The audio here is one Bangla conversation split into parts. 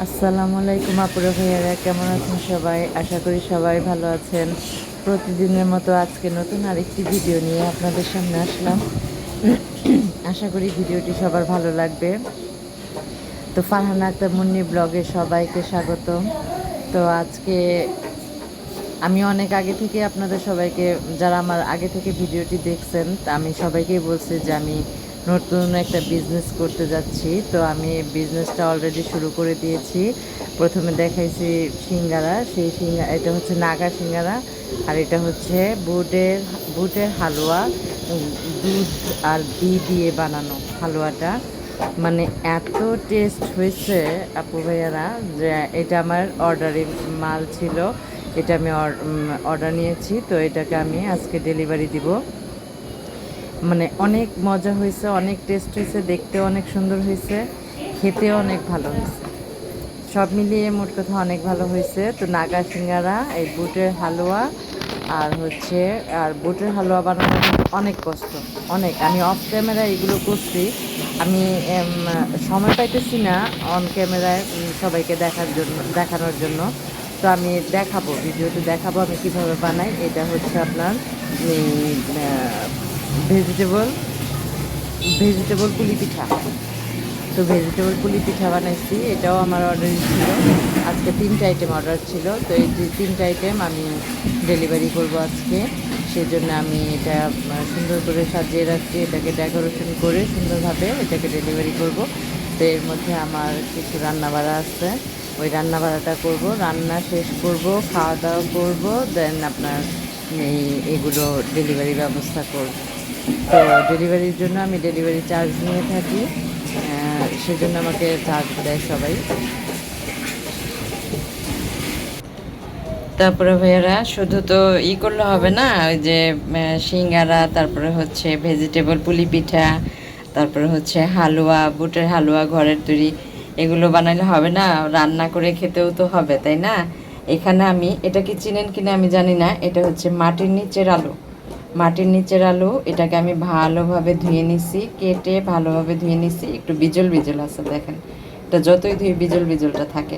আসসালামু আলাইকুম আপুরা ভাইয়ারা, কেমন আছেন সবাই? আশা করি সবাই ভালো আছেন। প্রতিদিনের মতো আজকে নতুন আরেকটি ভিডিও নিয়ে আপনাদের সামনে আসলাম। আশা করি ভিডিওটি সবার ভালো লাগবে। তো ফারহানা আক্তার মুন্নি ব্লগে সবাইকে স্বাগতম। তো আজকে আমি অনেক আগে থেকে আপনাদের সবাইকে, যারা আমার আগে থেকে ভিডিওটি দেখছেন, তা আমি সবাইকেই বলছি যে আমি নতুন একটা বিজনেস করতে যাচ্ছি। তো আমি বিজনেসটা অলরেডি শুরু করে দিয়েছি। প্রথমে দেখাইছি সিঙ্গারা, সেই এটা হচ্ছে নাগা সিঙ্গারা, আর এটা হচ্ছে বুটের হালুয়া। দুধ আর ঘি দিয়ে বানানো হালুয়াটা, মানে এত টেস্ট হয়েছে আপু ভাইয়ারা, যে এটা আমার অর্ডারি মাল ছিল। এটা আমি অর্ডার নিয়েছি, তো এটাকে আমি আজকে ডেলিভারি দিব। মানে অনেক মজা হয়েছে, অনেক টেস্ট হয়েছে, দেখতেও অনেক সুন্দর হয়েছে, খেতেও অনেক ভালো হয়েছে। সব মিলিয়ে মোট কথা অনেক ভালো হয়েছে। তো নাগা সিঙ্গারা, এই বুটের হালুয়া, আর বুটের হালুয়া বানানো কিন্তু অনেক কষ্ট, অনেক। আমি অফ ক্যামেরা এগুলো করছি, আমি সময় পাইতেছি না অন ক্যামেরায় সবাইকে দেখানোর জন্য। তো আমি দেখাবো, ভিডিওতে দেখাবো আমি কিভাবে বানাই। এটা হচ্ছে আপনার ভেজিটেবল ভেজিটেবল পুলি পিঠা। তো ভেজিটেবল পুলি পিঠা বানাইছি, এটাও আমার অর্ডারই ছিল। আজকে 3টা আইটেম অর্ডার ছিল, তো এই যে 3টা আইটেম আমি ডেলিভারি করব আজকে। সেই জন্য আমি এটা সুন্দর করে সাজিয়ে রাখছি, এটাকে ডেকোরেশন করে সুন্দরভাবে এটাকে ডেলিভারি করব। তো এর মধ্যে আমার কিছু রান্না বাড়া আছে, ওই রান্না বাড়াটা করব, রান্না শেষ করব, খাওয়া দাওয়া করব, দেন আপনার এগুলো ডেলিভারি ব্যবস্থা করব। তো ডেলিভারির জন্য আমি ডেলিভারি চার্জ নিয়ে থাকি, সেজন্য আমাকে চার্জ দেয় সবাই। তারপরে ভাইয়ারা শুধু তো করলে হবে না, ওই যে সিঙ্গারা, তারপরে হচ্ছে ভেজিটেবল পুলি পিঠা, তারপরে হচ্ছে হালুয়া, বুটের হালুয়া ঘরের তৈরি, এগুলো বানাইলে হবে না, রান্না করে খেতেও তো হবে, তাই না? এখানে আমি, এটা কি চিনেন কিনা আমি জানি না, এটা হচ্ছে মাটির নিচের আলু। মাটির নিচের আলু, এটাকে আমি ভালোভাবে ধুয়ে নিছি, কেটে ভালোভাবে ধুয়ে নিছি, একটু বিজল বিজল আছে দেখেন, এটা যতই ধুয়ে বিজল বিজলটা থাকে।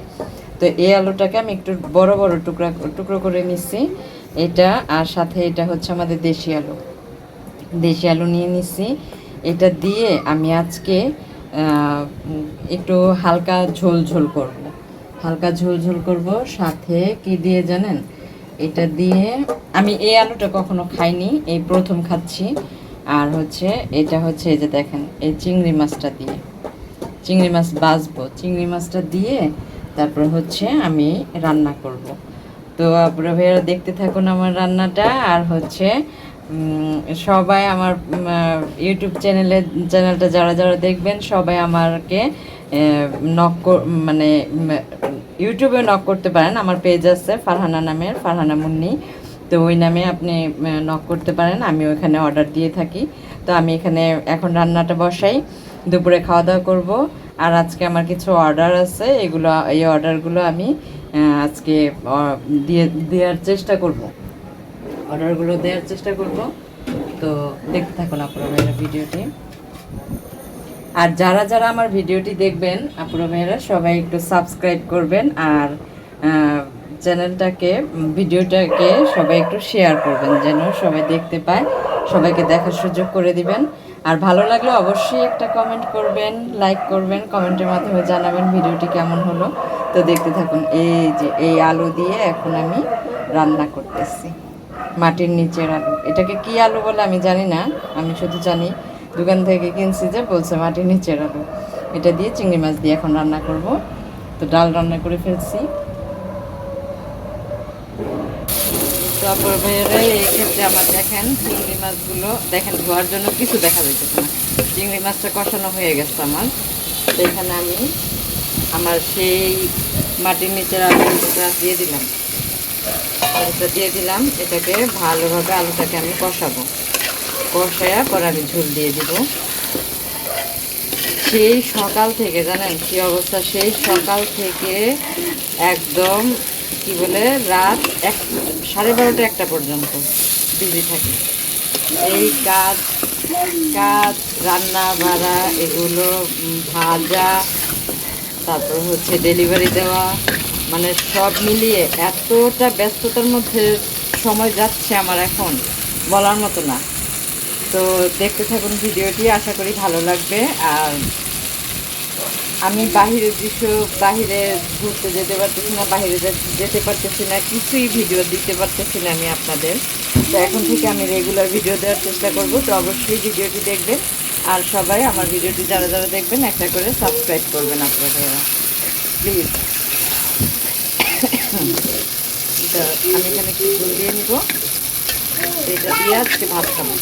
তো এই আলুটাকে আমি একটু বড় বড় টুকরো করে নিচ্ছি এটা, আর সাথে এটা হচ্ছে আমাদের দেশি আলু নিয়ে নিচ্ছি। এটা দিয়ে আমি আজকে একটু হালকা ঝোল ঝোল করব, হালকা ঝোল ঝোল করব। সাথে কি দিয়ে জানেন? এটা দিয়ে, আমি এই আলুটা কখনো খাইনি, এই প্রথম খাচ্ছি। আর হচ্ছে এটা হচ্ছে, এই যে দেখেন, এই চিংড়ি মাছটা দিয়ে, চিংড়ি মাছ ভাজবো, চিংড়ি মাছটা দিয়ে তারপর হচ্ছে আমি রান্না করব। তো আপনারা ভাইয়ারা দেখতে থাকুন আমার রান্নাটা। আর হচ্ছে সবাই আমার ইউটিউব চ্যানেলটা যারা যারা দেখবেন, সবাই আমাকে মানে ইউটিউবে নক করতে পারেন। আমার পেজ আছে ফারহানা নামের, ফারহানা মুন্নি। তো ওই নামে আপনি নক করতে পারেন, আমি ওইখানে অর্ডার দিয়ে থাকি। তো আমি এখানে এখন রান্নাটা বসাই, দুপুরে খাওয়া দাওয়া করবো। আর আজকে আমার কিছু অর্ডার আছে, এই অর্ডারগুলো আমি আজকে দেওয়ার চেষ্টা করব, অর্ডারগুলো দেওয়ার চেষ্টা করব। তো দেখতে থাকুন আপনারা ভিডিওটি। আর যারা যারা আমার ভিডিওটি দেখবেন আপুরা মেয়েরা, সবাই একটু সাবস্ক্রাইব করবেন, আর ভিডিওটাকে সবাই একটু শেয়ার করবেন, যেন সবাই দেখতে পায়, সবাইকে দেখার সুযোগ করে দিবেন। আর ভালো লাগলে অবশ্যই একটা কমেন্ট করবেন, লাইক করবেন, কমেন্টের মাধ্যমে জানাবেন ভিডিওটি কেমন হলো। তো দেখতে থাকুন। এই যে এই আলু দিয়ে এখন আমি রান্না করতেছি, মাটির নিচের আলু। এটাকে কি আলু বলে আমি জানি না, আমি শুধু জানি দোকান থেকে কিনছি, যে বলছে মাটির নিচের আলু। এটা দিয়ে চিংড়ি মাছ দিয়ে এখন রান্না করব। তো ডাল রান্না করে ফেলছি। তারপর ভাইয়েরা, এই ক্ষেত্রে আমার দেখেন চিংড়ি মাছগুলো দেখেন, ধোয়ার জন্য কিছু দেখা যাইতেছে না, চিংড়ি মাছটা কষানো হয়ে গেছে আমার। তো এখানে আমি আমার সেই মাটির নিচের আলুটা দিয়ে দিলাম, এটাকে ভালোভাবে আলুটাকে আমি কষাবো, কষায়া পরে আমি ঝোল দিয়ে দিব। সেই সকাল থেকে জানেন কি অবস্থা, সেই সকাল থেকে একদম কি বলে রাত 12:30 1টা পর্যন্ত বিজি থাকি। এই কাজ কাজ রান্না বাড়া, এগুলো ভাজা, তারপর হচ্ছে ডেলিভারি দেওয়া, মানে সব মিলিয়ে এতটা ব্যস্ততার মধ্যে সময় যাচ্ছে আমার এখন বলার মতো না। তো দেখতে থাকুন ভিডিওটি, আশা করি ভালো লাগবে। আর আমি বাহিরের দৃশ্য, বাহিরে ঘুরতে যেতে পারতেছি না, বাহিরে যেতে পারতেছি না, কিছুই ভিডিও দিতে পারতেছি না আমি আপনাদের। তো এখন থেকে আমি রেগুলার ভিডিও দেওয়ার চেষ্টা করব। তো অবশ্যই ভিডিওটি দেখবেন, আর সবাই আমার ভিডিওটি যারা যারা দেখবেন একটা করে সাবস্ক্রাইব করবেন আপনারা প্লিজ। তো আমি এখানে একটু ঝোল দিয়ে নিব, এটা দিয়ে আজকে ভাত খাবো,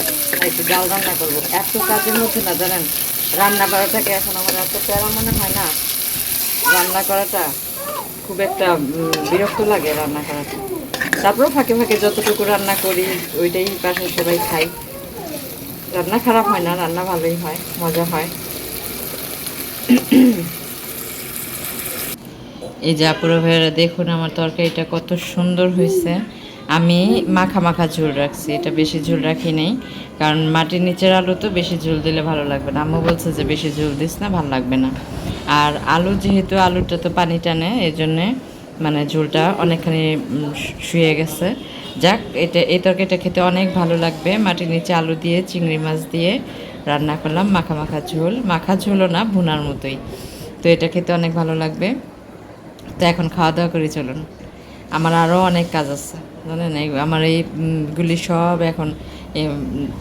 একটু ডাল রান্না করবো। এত কাজের মধ্যে না জানেন, রান্না করাটাকে এখন আমার এত প্যারা মনে হয় না, রান্না করাটা খুব একটা বিরক্ত লাগে রান্না করাটা। তারপরেও ফাঁকে ফাঁকে যতটুকু রান্না করি ওইটাই বাসায় সবাই খাই। রান্না খারাপ হয় না, রান্না ভালোই হয়, মজা হয়। এই যে আপুরা ভাইয়েরা দেখুন আমার তরকারিটা কত সুন্দর হয়েছে। আমি মাখা মাখা ঝোল রাখছি, এটা বেশি ঝোল রাখি নাই, কারণ মাটির নিচের আলু তো বেশি ঝোল দিলে ভালো লাগবে না। আম্মু বলছে যে বেশি ঝোল দিস না, ভালো লাগবে না। আর আলু যেহেতু আলুটা তো পানি টানে, এই জন্যে মানে ঝোলটা অনেকখানি শুয়ে গেছে। যাক, এই তরকারিটা খেতে অনেক ভালো লাগবে। মাটির নিচে আলু দিয়ে চিংড়ি মাছ দিয়ে রান্না করলাম মাখা মাখা ঝোল, মাখা ঝোলও না, ভুনার মতোই। তো এটা খেতে অনেক ভালো লাগবে। তো এখন খাওয়া দাওয়া করে চলুন, আমার আরও অনেক কাজ আছে জানেন। আমার এইগুলি সব এখন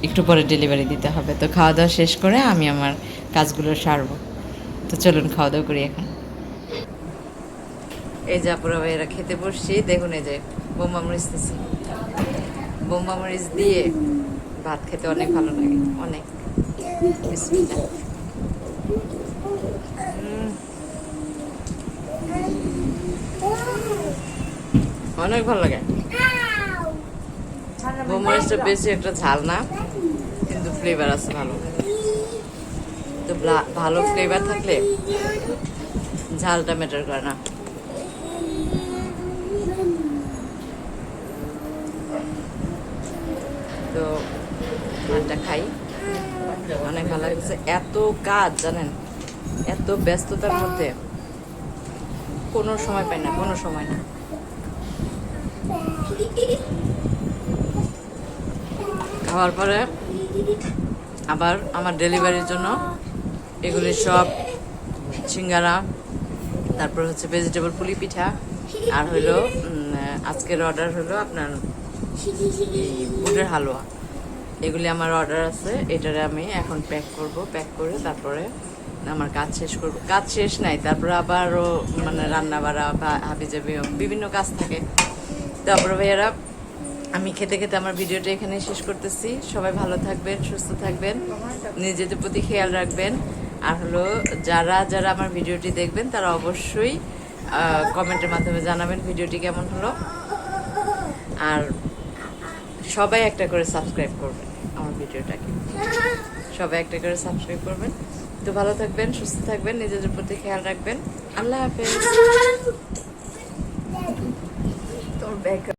একটু পরে ডেলিভারি দিতে হবে। তো খাওয়া দাওয়া শেষ করে আমি আমার কাজগুলো সারবো। তো চলুন খাওয়া দাওয়া করি এখন। এই যে আপুরা ভাইয়েরা খেতে বসছি, দেখুন এই যে বোম্বা মরিচ দিচ্ছি। বোম্বা মরিচ দিয়ে ভাত খেতে অনেক ভালো লাগে, অনেক। বিসমিল্লাহ। অনেক ভালো লাগে। মরিচটা বেশি একটা ঝাল না, কিন্তু ফ্লেভার আছে ভালো। তো ভালো ফ্লেভার থাকলে ঝালটা ম্যাটার করে না। তো ভাতটা খাই, অনেক ভালো লাগছে। এত কাজ জানেন, এত ব্যস্ততার মধ্যে কোনো সময় পাই না, কোনো সময় না। খাওয়ার পরে আবার আমার ডেলিভারির জন্য এগুলি সব সিঙ্গারা, তারপর হচ্ছে ভেজিটেবল পুলি পিঠা, আর হলো আজকের অর্ডার হলো আপনার এই বুটের হালুয়া। এগুলি আমার অর্ডার আছে, এটারে আমি এখন প্যাক করব। প্যাক করে তারপরে আমার কাজ শেষ করব। কাজ শেষ নাই, তারপরে আবারও মানে রান্না বাড়া বা হাবি জাবি বিভিন্ন কাজ থাকে। তারপরে ভাইয়ারা আমি খেতে খেতে আমার ভিডিওটা এখানে শেষ করতেছি। সবাই ভালো থাকবেন, সুস্থ থাকবেন, নিজেদের প্রতি খেয়াল রাখবেন। আর হলো যারা যারা আমার ভিডিওটি দেখবেন তারা অবশ্যই কমেন্টের মাধ্যমে জানাবেন ভিডিওটি কেমন হলো। আর সবাই একটা করে সাবস্ক্রাইব করবেন আমার ভিডিওটাকে, সবাই একটা করে সাবস্ক্রাইব করবেন। তো ভালো থাকবেন, সুস্থ থাকবেন, নিজেদের প্রতি খেয়াল রাখবেন। আল্লাহ হাফেজ। তোর ব্যাগ